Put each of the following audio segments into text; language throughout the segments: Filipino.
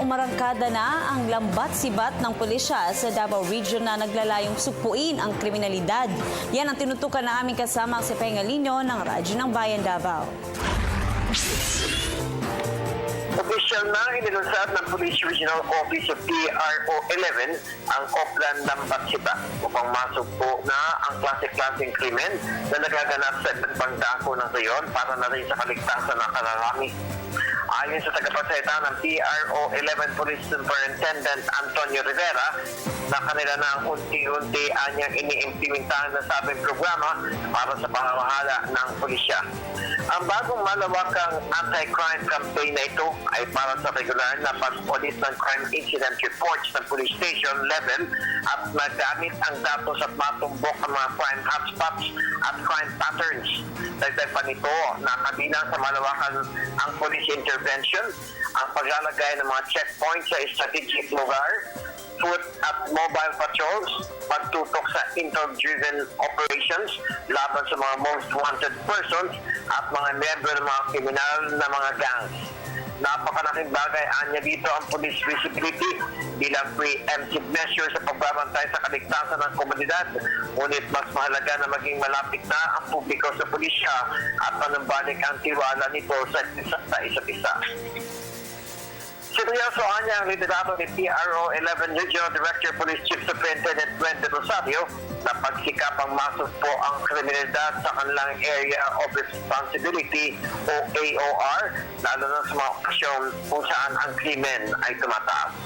umarangkada na ang lambat-sibat ng pulisya sa Davao Region na naglalayong sugpuin ang kriminalidad. Yan ang tinutukan na aming kasama si Pengalino ng Radyo ng Bayan Davao. Opisyal na inilunsad ng Police Regional Office of PRO 11 ang Oplan Lambat-Sibat upang masugpo na ang klase-klaseng krimen na nagaganap sa iba't ibang dako ng reyon para na rin sa kaligtasan ng kararami. Ayon sa tagapagsalita ng PRO 11 Police Superintendent Antonio Rivera, na kanila na ang unti-unti anyang iniimplementahan na sabing programa para sa pamamahala ng pulisya. Ang bagong malawakang anti-crime campaign na ito ay para sa regular na pag-audit ng crime incident reports ng police station level at nagamit ang datos at matumbok ang mga crime hotspots at crime patterns. Dagdag pa nito na kabilang sa malawakan ang police intervention, ang paglalagay ng mga checkpoints sa strategic lugar, foot at mobile patrols, pagtutok sa intel-driven operations laban sa mga most wanted persons at mga miyembro ng mga kriminal na mga gangs. Napakalaking bagay anya dito ang police visibility bilang preemptive measure sa pagbabantay sa kaligtasan ng komunidad. Ngunit mas mahalaga na maging malapit na ang publiko sa pulisya at panumbalik ang tiwala nito sa isa't isa. Seryoso anya ang liderato ni PRO 11 Regional Director Police Chief Superintendent Wendell Rosario na pagsikapang masugpo ang kriminalidad sa kanilang Area of Responsibility o AOR, lalo na sa mga okasyon kung saan ang krimen ay tumataas.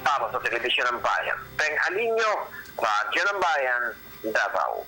Para sa Telebisyon ng Bayan, Peng Alinyo, Radyo ng Bayan, Davao.